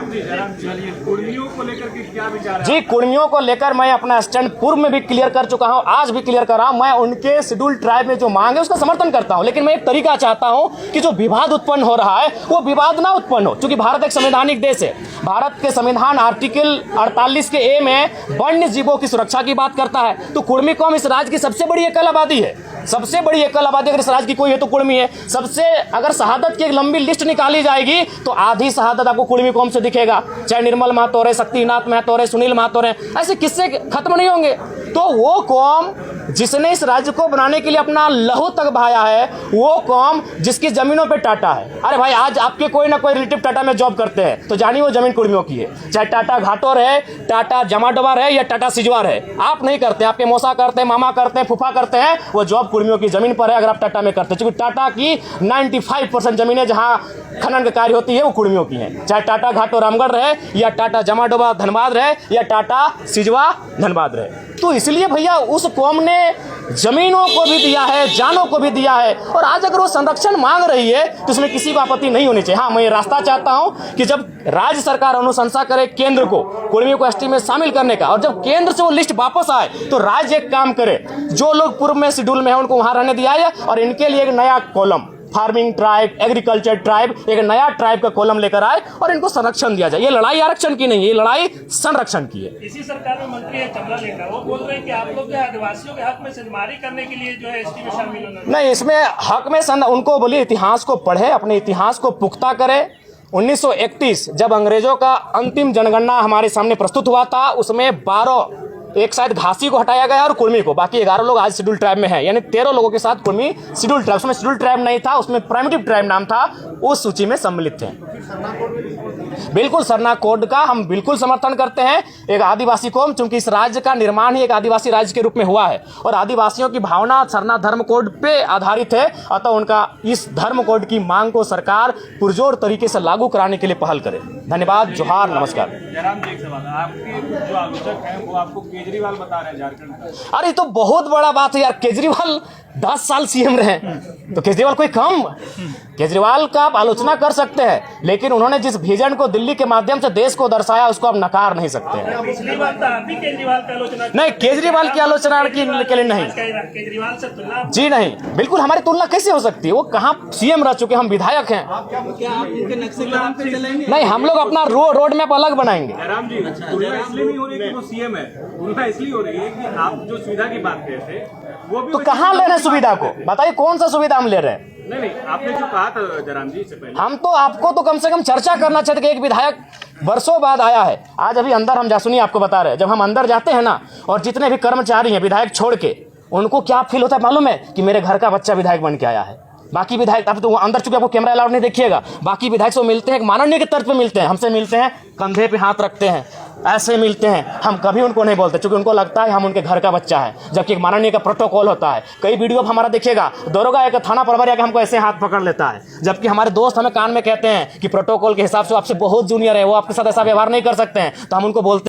कुर्मियों को लेकर के क्या विचार है? जी, कुर्मियों को लेकर मैं अपना स्टैंड पूर्व में भी क्लियर कर चुका हूं, आज भी क्लियर कर रहा हूं। मैं उनके शेड्यूल ट्राइब में जो मांग है उसका समर्थन करता हूं, लेकिन मैं एक तरीका चाहता हूं कि जो विवाद उत्पन्न हो रहा है वो विवाद ना उत्पन्न हो, क्योंकि भारत एक संवैधानिक देश है। भारत के संविधान आर्टिकल 48 के ए में वन्य जीवों की सुरक्षा की बात करता है। तो कुर्मी कौम इस राज्य की सबसे बड़ी एकल आबादी है, सबसे बड़ी एकल आबादी अगर इस राज्य की कोई है तो कुर्मी है। सबसे अगर शहादत की एक लंबी लिस्ट निकाली जाएगी तो आधी शहादत आपको कुर्मी कौम से दिखेगा, चाहे निर्मल महतो रहे, शक्तिनाथ महतो रहे, सुनील महतो रहे, ऐसे किस्से खत्म नहीं होंगे। तो वो कौम जिसने इस राज्य को बनाने के लिए अपना लहू तक बहाया है, वो कौम जिसकी जमीनों पे टाटा है। अरे भाई, आज आपके कोई ना कोई रिलेटिव टाटा में जॉब करते हैं तो जानिए वो जमीन कुर्मियों की है, चाहे टाटा घाटोर है, टाटा जमाडोबार है या टाटा सिजवार है। आप नहीं करते, आपके मौसा करते हैं, मामा करते हैं, फूफा करते हैं, वो जॉब कुर्मियों की जमीन पर है अगर आप टाटा में करते हैं। क्योंकि टाटा की 95% जमीनें जहां खनन का कार्य होती है वो कुर्मियों की हैं, चाहे टाटा घाटो रामगढ़ रहे या टाटा जमाडोबा धनबाद रहे या टाटा सिजवा धनबाद रहे। तो इसलिए भैया उस कौम ने जमीनों को भी दिया है, जानों को भी दिया है, और आज अगर वो संरक्षण मांग रही है तो इसमें किसी को आपत्ति नहीं होनी चाहिए। हाँ, मैं ये रास्ता चाहता हूं कि जब राज्य सरकार अनुशंसा करे केंद्र को कुर्मियों को एसटी में शामिल करने का, और जब केंद्र से वो लिस्ट वापस आए तो राज्य एक काम करे, जो लोग पूर्व में शेड्यूल में है उनको वहां रहने दिया है, और इनके लिए एक नया column farming tribe, agriculture tribe, एक नया ट्राइब का कॉलम लेकर आए और इनको संरक्षण दिया जाए। ये लड़ाई आरक्षण की नहीं है, ये लड़ाई संरक्षण की है। इसी सरकार में मंत्री है चमला लेखा, वो बोल रहे हैं कि आप लोग जो है आदिवासियों के हक में सिद्धमारी करने के लिए जो है एसटी में शामिल होना नहीं, इसमें हक में उनको बोलिए इतिहास को पढ़े, अपने इतिहास को पुख्ता करे। 1931 जब अंग्रेजों का अंतिम जनगणना हमारे सामने प्रस्तुत हुआ था, उसमें 12, एक शायद घासी को हटाया गया और कुर्मी को, बाकी 11 लोग आज शेड्यूल ट्राइब में हैं, यानी 13 लोगों के साथ कुर्मी शेड्यूल ट्राइब, उसमें शेड्यूल ट्राइब नहीं था, उसमें प्राइमिटिव ट्राइब नाम था, उस सूची में सम्मिलित थे। बिल्कुल, सरना कोड का हम बिल्कुल समर्थन करते हैं। एक आदिवासी कौम, चूंकि इस राज्य का निर्माण ही एक आदिवासी राज्य के रूप में हुआ है और आदिवासियों की भावना सरना धर्म कोड पे आधारित है, अतः उनका इस धर्म कोड की मांग को सरकार पुरजोर तरीके से लागू कराने के लिए पहल करे। धन्यवाद, जोहार, नमस्कार। जयराम जी, एक सवाल, आपके जो आलोचक हैं वो आपको केजरीवाल बता रहे हैं झारखंड का। अरे तो बहुत बड़ा बात है यार, केजरीवाल 10 साल सीएम रहे, तो केजरीवाल कोई कम? केजरीवाल का आप आलोचना कर सकते हैं, लेकिन उन्होंने जिस विजन को दिल्ली के माध्यम से देश को दर्शाया उसको आप नकार नहीं सकते हैं। पिछली बार तो आप भी केजरीवाल की आलोचना नहीं, केजरीवाल की आलोचना के लिए नहीं, केजरीवाल से तुलना जी नहीं, बिल्कुल हमारी तुलना कैसे हो सकती है? वो कहाँ सीएम रह चुके, हम विधायक हैं। नहीं, हम लोग अपना रोड मैप अलग बनाएंगे। जयराम जी, तुलना इसलिए नहीं हो रही कि वो सीएम है, तुलना इसलिए हो रही है कि आप जो सुविधा की बात कर रहे थे वो भी तो कहाँ ले रहे हैं सुविधा को? बताइए कौन सा सुविधा हम ले रहे हैं? नहीं, आपने जो कहा था जयराम जी से पहले, हम तो आपको तो कम से कम चर्चा करना चाहते कि एक विधायक वर्षों बाद आया है। आज अभी अंदर हम सुनिए आपको बता रहे हैं, जब हम अंदर जाते हैं ना, और जितने भी कर्मचारी हैं विधायक छोड़ के, उनको क्या फील होता है मालूम है? कि मेरे घर का बच्चा विधायक बन के आया है। बाकी विधायक, अब तो अंदर चुके आपको कैमरा अलाउड नहीं देखिएगा, बाकी विधायक से मिलते हैं, एक माननीय के तर्ज पे मिलते हैं, हमसे मिलते हैं, कंधे पे हाथ रखते हैं, ऐसे मिलते हैं। हम कभी उनको नहीं बोलते, क्योंकि उनको लगता है हम उनके घर का बच्चा है, जबकि एक माननीय का प्रोटोकॉल होता है। कई वीडियो हमारा देखिएगा, दरोगा एक थाना प्रभारी आके हमको ऐसे हाथ पकड़ लेता है, जबकि हमारे दोस्त हमें कान में कहते हैं कि प्रोटोकॉल के हिसाब से आपसे बहुत जूनियर है, वो आपके साथ ऐसा व्यवहार नहीं कर सकते हैं, तो हम उनको बोलते